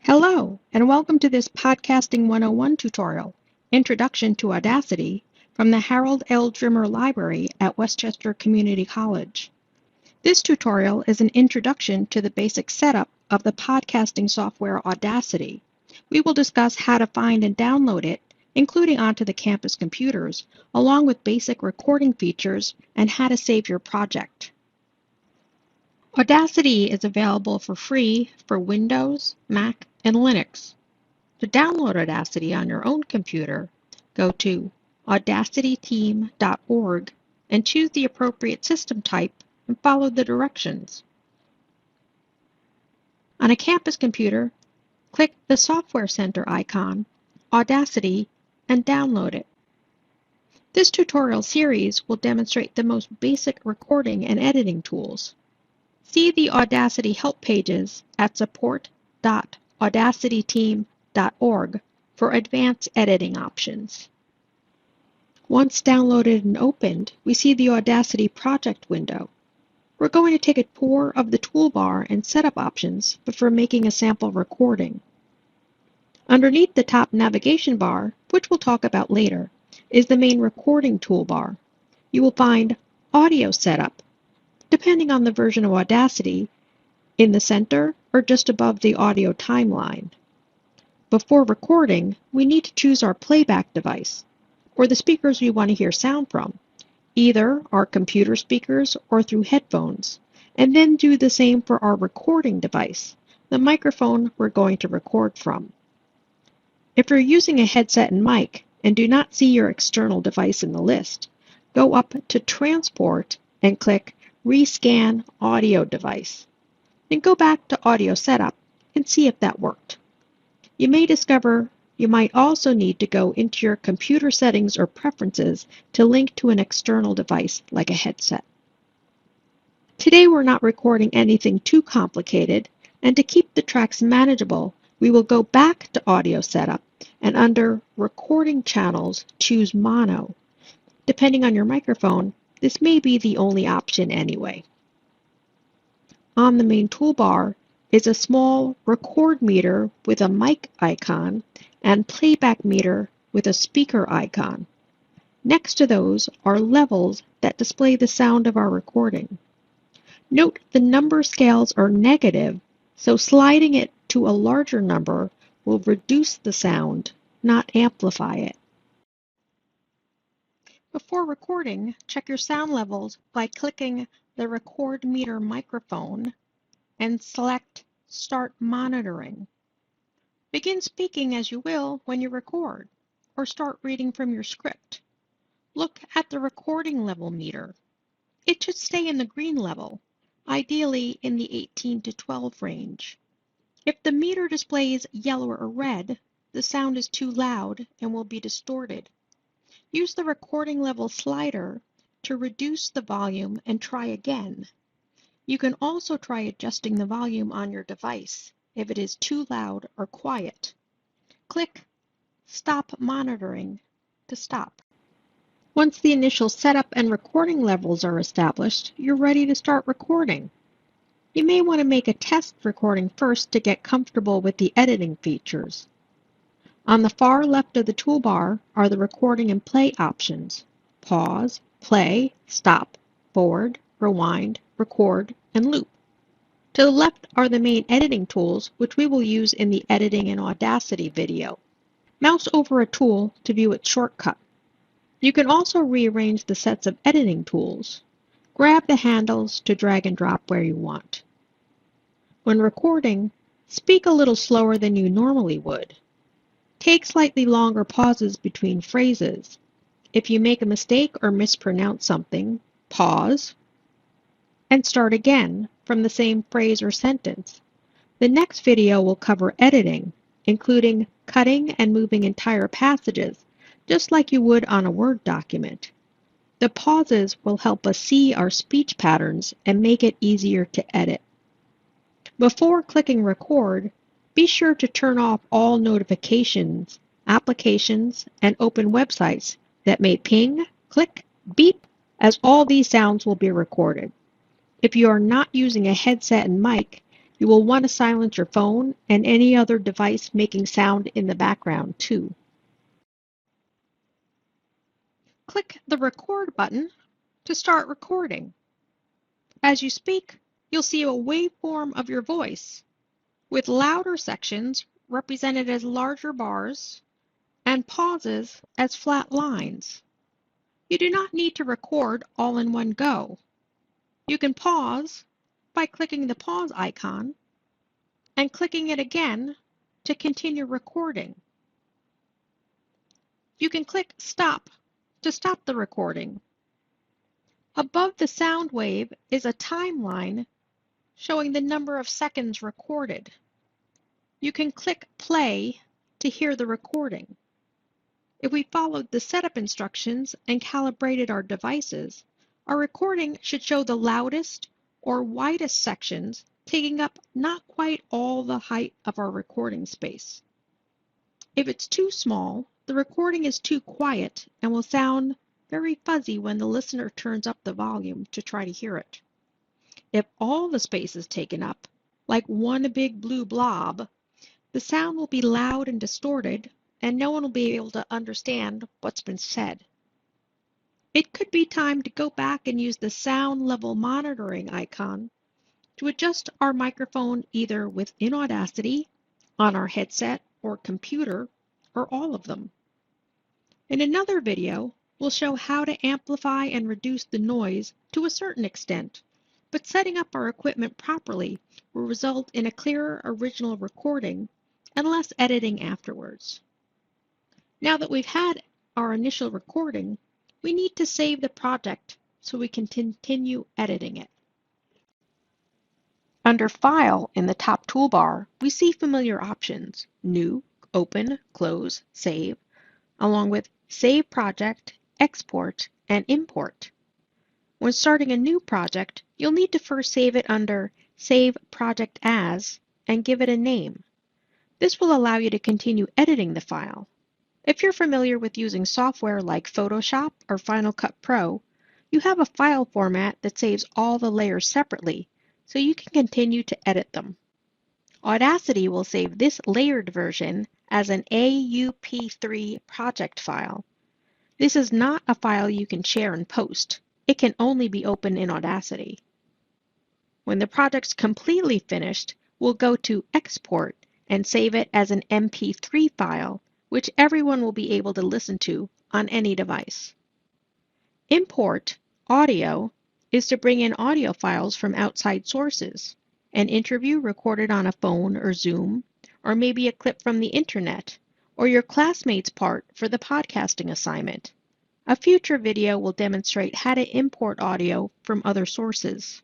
Hello, and welcome to this Podcasting 101 tutorial, Introduction to Audacity, from the Harold L. Drimmer Library at Westchester Community College. This tutorial is an introduction to the basic setup of the podcasting software Audacity. We will discuss how to find and download it, including onto the campus computers, along with basic recording features and how to save your project. Audacity is available for free for Windows, Mac, and Linux. To download Audacity on your own computer, go to audacityteam.org and choose the appropriate system type and follow the directions. On a campus computer, click the Software Center icon, Audacity, and download it. This tutorial series will demonstrate the most basic recording and editing tools. See the Audacity help pages at support.audacityteam.org for advanced editing options. Once downloaded and opened, we see the Audacity project window. We're going to take a tour of the toolbar and setup options before making a sample recording. Underneath the top navigation bar, which we'll talk about later, is the main recording toolbar. You will find Audio Setup, depending on the version of Audacity, in the center or just above the audio timeline. Before recording, we need to choose our playback device, or the speakers we want to hear sound from, either our computer speakers or through headphones, and then do the same for our recording device, the microphone we're going to record from. If you're using a headset and mic and do not see your external device in the list, go up to Transport and click Rescan Audio Device. Then go back to Audio Setup and see if that worked. You may discover you might also need to go into your computer settings or preferences to link to an external device like a headset. Today we're not recording anything too complicated, and to keep the tracks manageable, we will go back to Audio Setup and under Recording Channels choose Mono. Depending on your microphone, this may be the only option anyway. On the main toolbar is a small record meter with a mic icon and playback meter with a speaker icon. Next to those are levels that display the sound of our recording. Note the number scales are negative, so sliding it to a larger number will reduce the sound, not amplify it. Before recording, check your sound levels by clicking the record meter microphone and select Start Monitoring. Begin speaking as you will when you record, or start reading from your script. Look at the recording level meter. It should stay in the green level, ideally in the 18 to 12 range. If the meter displays yellow or red, the sound is too loud and will be distorted. Use the recording level slider to reduce the volume and try again. You can also try adjusting the volume on your device if it is too loud or quiet. Click Stop Monitoring to stop. Once the initial setup and recording levels are established, you're ready to start recording. You may want to make a test recording first to get comfortable with the editing features. On the far left of the toolbar are the recording and play options: pause, play, stop, forward, rewind, record, and loop. To the left are the main editing tools, which we will use in the editing in Audacity video. Mouse over a tool to view its shortcut. You can also rearrange the sets of editing tools. Grab the handles to drag and drop where you want. When recording, speak a little slower than you normally would. Take slightly longer pauses between phrases. If you make a mistake or mispronounce something, pause and start again from the same phrase or sentence. The next video will cover editing, including cutting and moving entire passages, just like you would on a Word document. The pauses will help us see our speech patterns and make it easier to edit. Before clicking record, be sure to turn off all notifications, applications, and open websites that may ping, click, beep, as all these sounds will be recorded. If you are not using a headset and mic, You will want to silence your phone and any other device making sound in the background too. Click the record button to start recording. As you speak, you'll see a waveform of your voice, with louder sections represented as larger bars and pauses as flat lines. You do not need to record all in one go. You can pause by clicking the pause icon and clicking it again to continue recording. You can click stop to stop the recording. Above the sound wave is a timeline showing the number of seconds recorded. You can click play to hear the recording. If we followed the setup instructions and calibrated our devices, our recording should show the loudest or widest sections taking up not quite all the height of our recording space. If it's too small, the recording is too quiet and will sound very fuzzy when the listener turns up the volume to try to hear it. If all the space is taken up, like one big blue blob, the sound will be loud and distorted, and no one will be able to understand what's been said. It could be time to go back and use the sound level monitoring icon to adjust our microphone either within Audacity, on our headset or computer, or all of them. In another video, we'll show how to amplify and reduce the noise to a certain extent, but setting up our equipment properly will result in a clearer original recording and less editing afterwards. Now that we've had our initial recording, we need to save the project so we can continue editing it. Under File in the top toolbar, we see familiar options: New, Open, Close, Save, along with Save Project, Export, and Import. When starting a new project, you'll need to first save it under Save Project As and give it a name. This will allow you to continue editing the file. If you're familiar with using software like Photoshop or Final Cut Pro, you have a file format that saves all the layers separately, so you can continue to edit them. Audacity will save this layered version as an AUP3 project file. This is not a file you can share and post. It can only be opened in Audacity. When the project's completely finished, we'll go to Export and save it as an MP3 file, which everyone will be able to listen to on any device. Import audio is to bring in audio files from outside sources, an interview recorded on a phone or Zoom, or maybe a clip from the internet, or your classmate's part for the podcasting assignment. A future video will demonstrate how to import audio from other sources.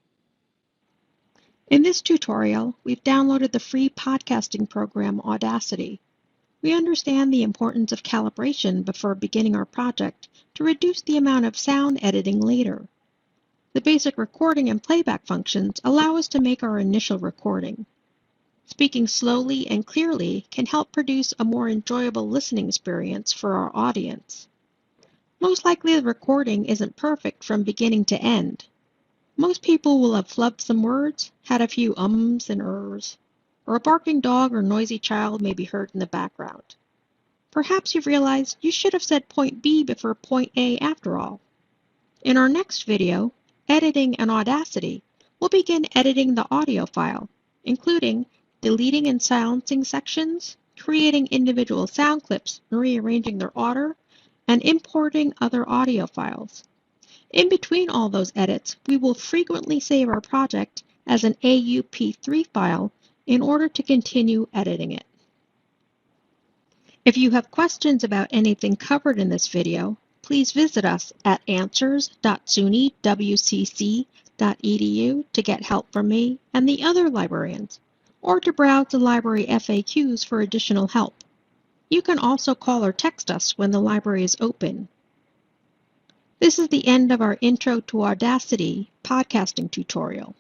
In this tutorial, we've downloaded the free podcasting program Audacity. We understand the importance of calibration before beginning our project to reduce the amount of sound editing later. The basic recording and playback functions allow us to make our initial recording. Speaking slowly and clearly can help produce a more enjoyable listening experience for our audience. Most likely the recording isn't perfect from beginning to end. Most people will have flubbed some words, had a few ums and ers, or a barking dog or noisy child may be heard in the background. Perhaps you've realized you should have said point B before point A after all. In our next video, Editing in Audacity, we'll begin editing the audio file, including deleting and silencing sections, creating individual sound clips and rearranging their order, and importing other audio files. In between all those edits, we will frequently save our project as an AUP3 file in order to continue editing it. If you have questions about anything covered in this video, please visit us at answers.sunywcc.edu to get help from me and the other librarians, or to browse the library FAQs for additional help. You can also call or text us when the library is open. This is the end of our Intro to Audacity podcasting tutorial.